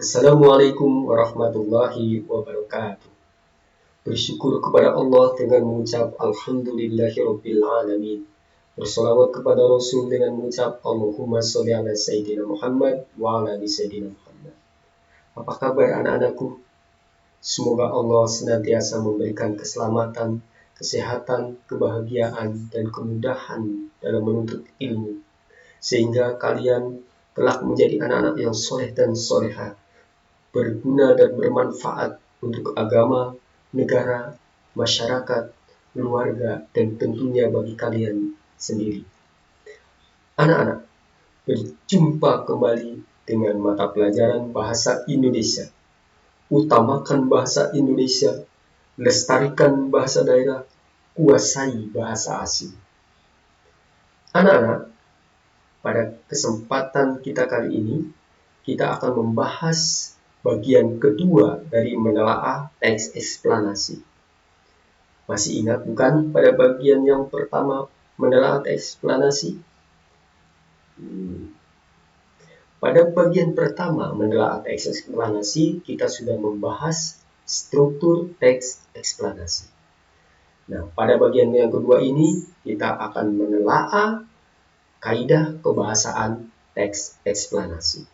Assalamualaikum warahmatullahi wabarakatuh. Bersyukur kepada Allah dengan mengucap Alhamdulillahirabbil alamin. Bersolawat kepada Rasul dengan mengucap Allahumma sholli ala Sayyidina Muhammad wa ala ali Sayyidina Muhammad. Apa kabar anak-anakku? Semoga Allah senantiasa memberikan keselamatan, kesehatan, kebahagiaan, dan kemudahan dalam menuntut ilmu, sehingga kalian kelak menjadi anak-anak yang soleh dan solehah, berguna dan bermanfaat untuk agama, negara, masyarakat, keluarga, dan tentunya bagi kalian sendiri. Anak-anak, berjumpa kembali dengan mata pelajaran Bahasa Indonesia. Utamakan bahasa Indonesia, lestarikan bahasa daerah, kuasai bahasa asing. Anak-anak, pada kesempatan kita kali ini, kita akan membahas bagian kedua dari menelaah teks eksplanasi. Masih ingat bukan pada bagian yang pertama menelaah teks eksplanasi? Pada bagian pertama menelaah teks eksplanasi, kita sudah membahas struktur teks eksplanasi. Nah, pada bagian yang kedua ini, kita akan menelaah kaidah kebahasaan teks eksplanasi.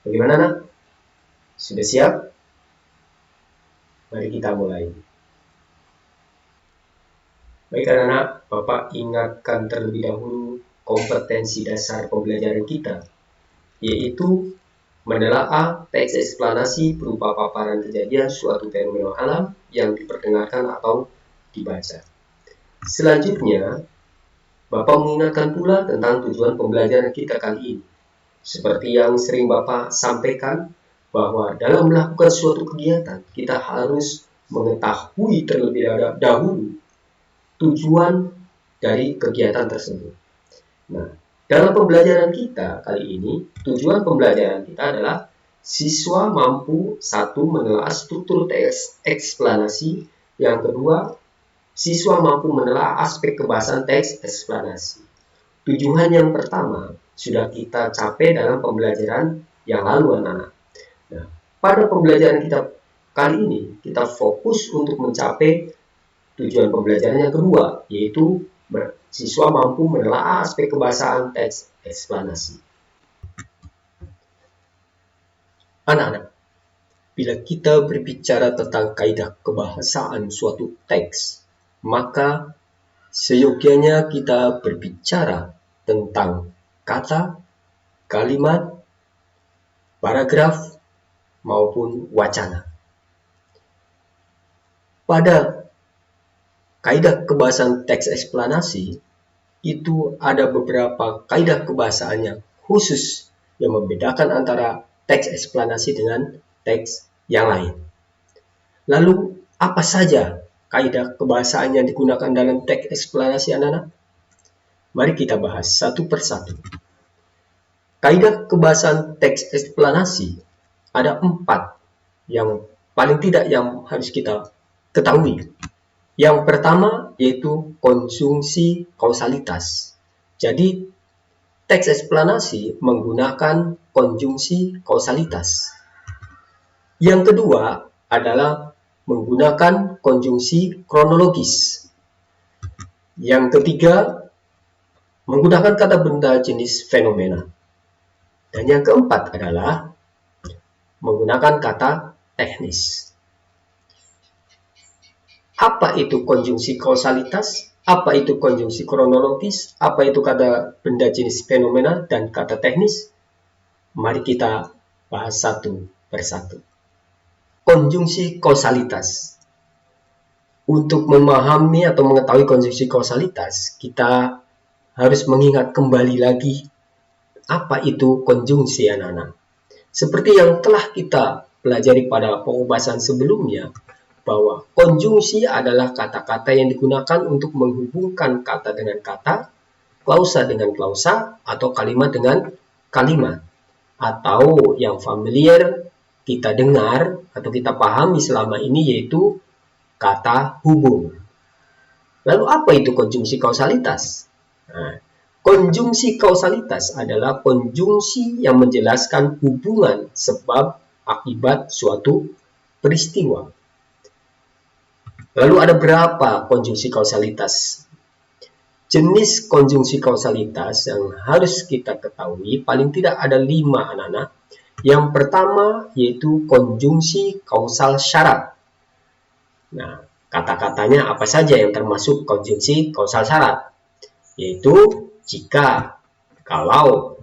Bagaimana, nak? Sudah siap? Mari kita mulai. Baik anak-anak, Bapak ingatkan terlebih dahulu kompetensi dasar pembelajaran kita, yaitu menelaah teks eksplanasi berupa paparan kejadian suatu fenomena alam yang diperdengarkan atau dibaca. Selanjutnya, Bapak mengingatkan pula tentang tujuan pembelajaran kita kali ini. Seperti yang sering Bapak sampaikan, bahwa dalam melakukan suatu kegiatan, kita harus mengetahui terlebih dahulu tujuan dari kegiatan tersebut. Nah, dalam pembelajaran kita kali ini, tujuan pembelajaran kita adalah siswa mampu satu menelaah struktur teks eksplanasi, yang kedua, siswa mampu menelaah aspek kebahasaan teks eksplanasi. Tujuan yang pertama sudah kita capai dalam pembelajaran yang lalu, anak-anak. Nah, pada pembelajaran kita kali ini, kita fokus untuk mencapai tujuan pembelajaran yang kedua, yaitu siswa mampu menelaah aspek kebahasaan teks eksplanasi. Anak-anak, bila kita berbicara tentang kaidah kebahasaan suatu teks, maka seyogianya kita berbicara tentang kata, kalimat, paragraf, maupun wacana. Pada kaidah kebahasaan teks eksplanasi, itu ada beberapa kaidah kebahasaan yang khusus yang membedakan antara teks eksplanasi dengan teks yang lain. Lalu, apa saja kaidah kebahasaan yang digunakan dalam teks eksplanasi, anak-anak? Mari kita bahas satu persatu. Kaidah kebahasaan teks eksplanasi ada 4 yang paling tidak yang harus kita ketahui. Yang pertama yaitu konjungsi kausalitas. Jadi, teks eksplanasi menggunakan konjungsi kausalitas. Yang kedua adalah menggunakan konjungsi kronologis. Yang ketiga, menggunakan kata benda jenis fenomena. Dan yang keempat adalah menggunakan kata teknis. Apa itu konjungsi kausalitas? Apa itu konjungsi kronologis? Apa itu kata benda jenis fenomena dan kata teknis? Mari kita bahas satu persatu. Konjungsi kausalitas. Untuk memahami atau mengetahui konjungsi kausalitas, kita harus mengingat kembali lagi apa itu konjungsi, anak-anak. Seperti yang telah kita pelajari pada pembahasan sebelumnya, bahwa konjungsi adalah kata-kata yang digunakan untuk menghubungkan kata dengan kata, klausa dengan klausa, atau kalimat dengan kalimat. Atau yang familiar kita dengar atau kita pahami selama ini yaitu kata hubung. Lalu apa itu konjungsi kausalitas? Nah, Konjungsi kausalitas adalah konjungsi yang menjelaskan hubungan sebab akibat suatu peristiwa. Lalu ada berapa konjungsi kausalitas? Jenis konjungsi kausalitas yang harus kita ketahui paling tidak ada 5 anak-anak. Yang pertama yaitu konjungsi kausal syarat. Nah, kata-katanya apa saja yang termasuk konjungsi kausal syarat? Yaitu jika, kalau,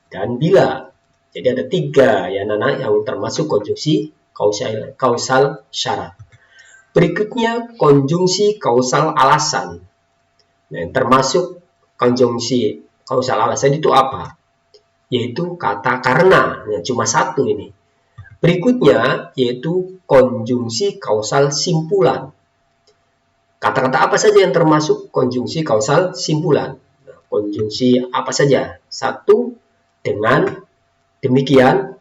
dan bila. Jadi ada 3 ya anak-anak yang termasuk konjungsi kausal syarat. Berikutnya konjungsi kausal alasan. Nah, termasuk konjungsi kausal alasan itu apa? Yaitu kata karena. Nah, cuma 1 ini. Berikutnya yaitu konjungsi kausal simpulan. Kata-kata apa saja yang termasuk konjungsi kausal simpulan? Nah, konjungsi apa saja? 1 dengan demikian,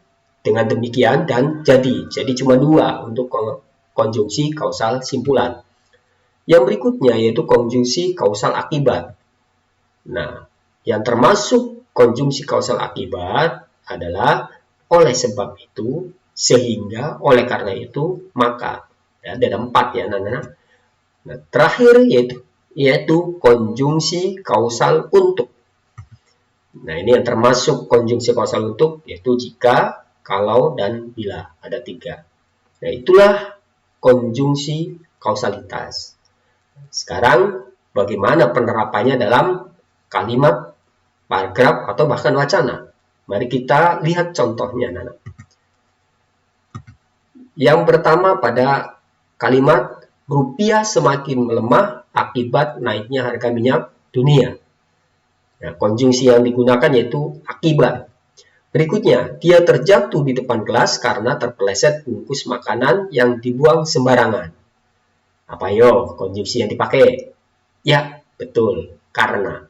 dan jadi. Jadi cuma 2 untuk konjungsi kausal simpulan. Yang berikutnya yaitu konjungsi kausal akibat. Nah, yang termasuk konjungsi kausal akibat adalah oleh sebab itu, sehingga, oleh karena itu, maka. Ya, ada 4 ya anak-anak. Nah, terakhir yaitu konjungsi kausal untuk. Nah, ini yang termasuk konjungsi kausal untuk, yaitu jika, kalau, dan bila. Ada 3. Nah, itulah konjungsi kausalitas. Sekarang, bagaimana penerapannya dalam kalimat, paragraf, atau bahkan wacana? Mari kita lihat contohnya, anak-anak. Yang pertama pada kalimat rupiah semakin melemah akibat naiknya harga minyak dunia. Nah, konjungsi yang digunakan yaitu akibat. Berikutnya, dia terjatuh di depan kelas karena terpeleset bungkus makanan yang dibuang sembarangan. Apa yo konjungsi yang dipakai? Ya, betul, karena.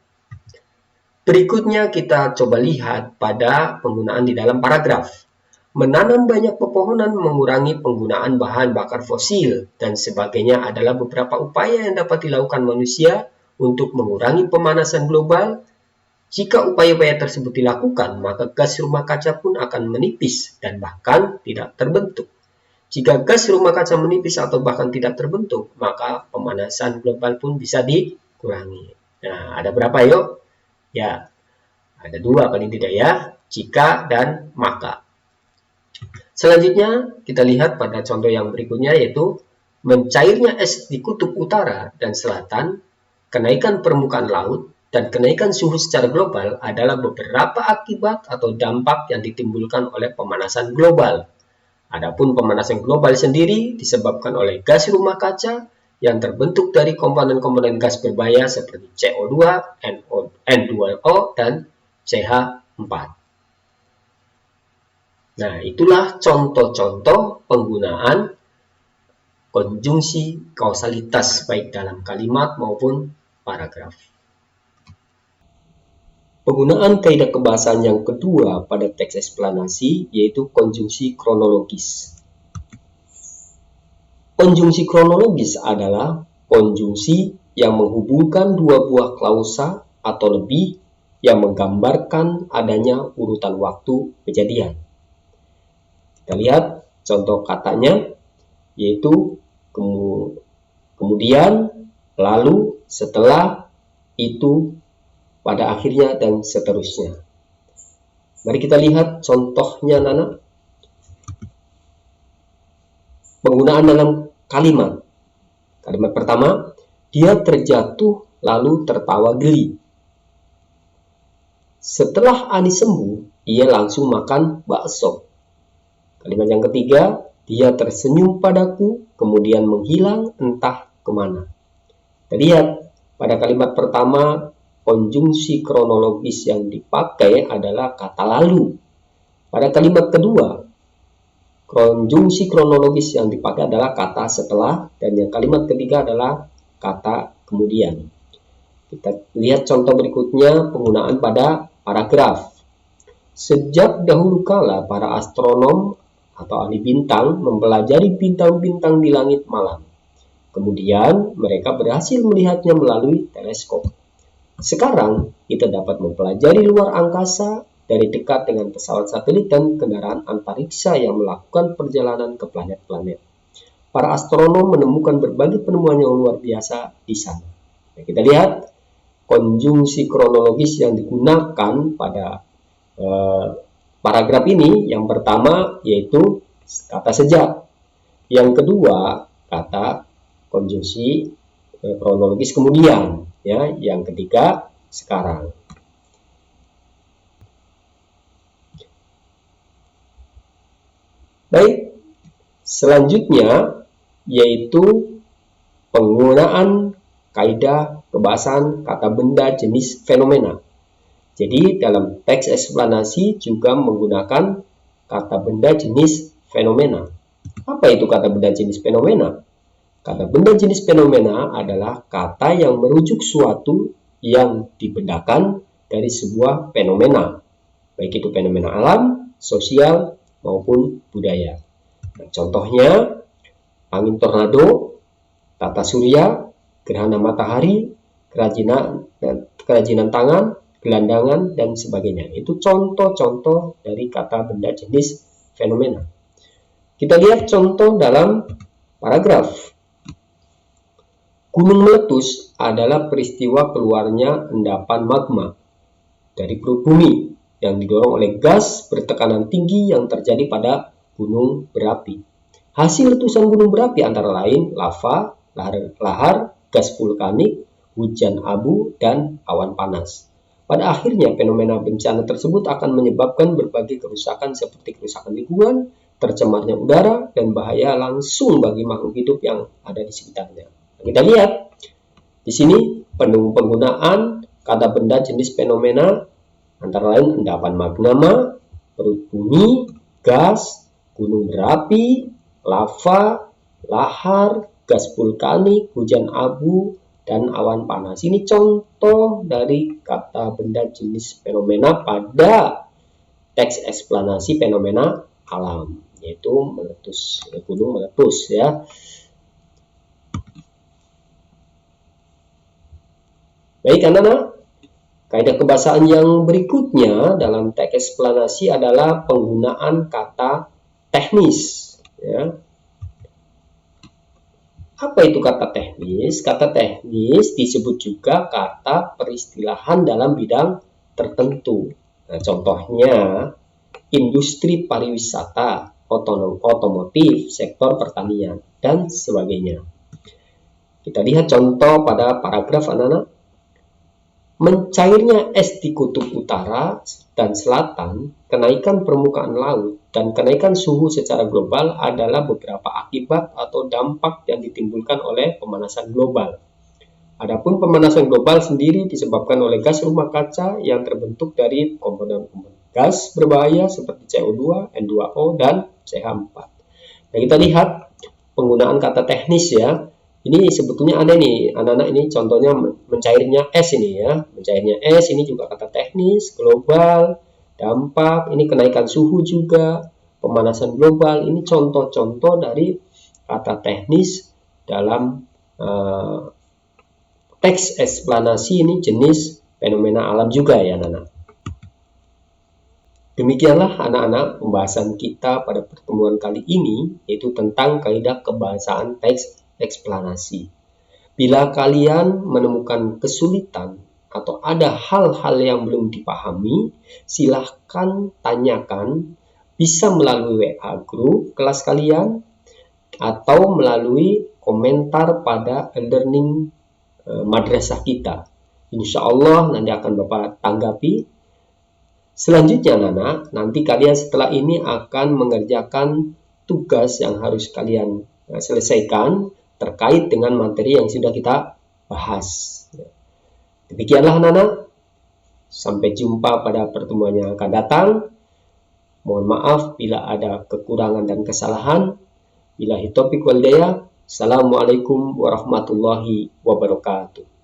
Berikutnya kita coba lihat pada penggunaan di dalam paragraf. Menanam banyak pepohonan mengurangi penggunaan bahan bakar fosil dan sebagainya adalah beberapa upaya yang dapat dilakukan manusia untuk mengurangi pemanasan global. Jika upaya-upaya tersebut dilakukan, maka gas rumah kaca pun akan menipis dan bahkan tidak terbentuk. Jika gas rumah kaca menipis atau bahkan tidak terbentuk, maka pemanasan global pun bisa dikurangi. Nah, ada berapa yuk? Ya, ada 2 paling tidak ya, jika dan maka. Selanjutnya, kita lihat pada contoh yang berikutnya yaitu mencairnya es di kutub utara dan selatan, kenaikan permukaan laut, dan kenaikan suhu secara global adalah beberapa akibat atau dampak yang ditimbulkan oleh pemanasan global. Adapun pemanasan global sendiri disebabkan oleh gas rumah kaca yang terbentuk dari komponen-komponen gas berbahaya seperti CO2, N2O, dan CH4. Nah, itulah contoh-contoh penggunaan konjungsi kausalitas baik dalam kalimat maupun paragraf. Penggunaan kaidah kebahasaan yang kedua pada teks eksplanasi yaitu konjungsi kronologis. Konjungsi kronologis adalah konjungsi yang menghubungkan 2 buah klausa atau lebih yang menggambarkan adanya urutan waktu kejadian. Kita lihat contoh katanya yaitu kemudian, lalu, setelah, itu, pada akhirnya, dan seterusnya. Mari kita lihat contohnya, anak-anak. Penggunaan dalam kalimat. Kalimat pertama, dia terjatuh lalu tertawa geli. Setelah Ani sembuh, ia langsung makan bakso. Kalimat yang ketiga, dia tersenyum padaku, kemudian menghilang entah kemana. Kita lihat pada kalimat pertama, konjungsi kronologis yang dipakai adalah kata lalu. Pada kalimat kedua, konjungsi kronologis yang dipakai adalah kata setelah, dan yang kalimat ketiga adalah kata kemudian. Kita lihat contoh berikutnya penggunaan pada paragraf. Sejak dahulu kala para astronom atau ahli bintang mempelajari bintang-bintang di langit malam. Kemudian mereka berhasil melihatnya melalui teleskop. Sekarang kita dapat mempelajari luar angkasa dari dekat dengan pesawat satelit dan kendaraan antariksa yang melakukan perjalanan ke planet-planet. Para astronom menemukan berbagai penemuan yang luar biasa di sana. Nah, kita lihat konjungsi kronologis yang digunakan pada paragraf ini. Yang pertama yaitu kata sejak. Yang kedua kata konjungsi kronologis kemudian. Ya, yang ketiga sekarang. Baik, selanjutnya yaitu penggunaan kaidah kebahasaan kata benda jenis fenomena. Jadi dalam teks eksplanasi juga menggunakan kata benda jenis fenomena. Apa itu kata benda jenis fenomena? Kata benda jenis fenomena adalah kata yang merujuk suatu yang dibedakan dari sebuah fenomena, baik itu fenomena alam, sosial, maupun budaya. Nah, contohnya, angin tornado, tata surya, gerhana matahari, kerajinan tangan, gelandangan, dan sebagainya. Itu contoh-contoh dari kata benda jenis fenomena. Kita lihat contoh dalam paragraf. Gunung meletus adalah peristiwa keluarnya endapan magma dari perut bumi yang didorong oleh gas bertekanan tinggi yang terjadi pada gunung berapi. Hasil letusan gunung berapi antara lain lava, lahar, gas vulkanik, hujan abu, dan awan panas. Pada akhirnya, fenomena bencana tersebut akan menyebabkan berbagai kerusakan seperti kerusakan lingkungan, tercemarnya udara, dan bahaya langsung bagi makhluk hidup yang ada di sekitarnya. Kita lihat di sini penggunaan kata benda jenis fenomena antara lain endapan magma, perut bumi, gas, gunung berapi, lava, lahar, gas vulkanik, hujan abu, dan awan panas. Ini contoh dari kata benda jenis fenomena pada teks eksplanasi fenomena alam, yaitu meletus, gunung meletus ya. Baik anak-anak, kaidah kebahasaan yang berikutnya dalam teks eksplanasi adalah penggunaan kata teknis. Ya. Apa itu kata teknis? Kata teknis disebut juga kata peristilahan dalam bidang tertentu. Nah, contohnya industri pariwisata, otomotif, sektor pertanian, dan sebagainya. Kita lihat contoh pada paragraf anak-anak. Mencairnya es di kutub utara dan selatan, kenaikan permukaan laut, dan kenaikan suhu secara global adalah beberapa akibat atau dampak yang ditimbulkan oleh pemanasan global. Adapun pemanasan global sendiri disebabkan oleh gas rumah kaca yang terbentuk dari komponen-komponen gas berbahaya seperti CO2, N2O, dan CH4. Nah, kita lihat penggunaan kata teknis ya. Ini sebetulnya ada nih, anak-anak, ini contohnya mencairnya es ini ya. Mencairnya es ini juga kata teknis, global, dampak, ini kenaikan suhu juga, pemanasan global. Ini contoh-contoh dari kata teknis dalam teks eksplanasi ini jenis fenomena alam juga ya anak-anak. Demikianlah anak-anak pembahasan kita pada pertemuan kali ini, yaitu tentang kaidah kebahasaan teks eksplanasi. Bila kalian menemukan kesulitan atau ada hal-hal yang belum dipahami, silahkan tanyakan, bisa melalui WA group kelas kalian atau melalui komentar pada e-learning madrasah kita. Insya Allah nanti akan Bapak tanggapi. Selanjutnya anak-anak, nanti kalian setelah ini akan mengerjakan tugas yang harus kalian selesaikan terkait dengan materi yang sudah kita bahas. Demikianlah anak-anak, sampai jumpa pada pertemuan yang akan datang. Mohon maaf bila ada kekurangan dan kesalahan. Billahi taufiq wal hidayah. Assalamualaikum warahmatullahi wabarakatuh.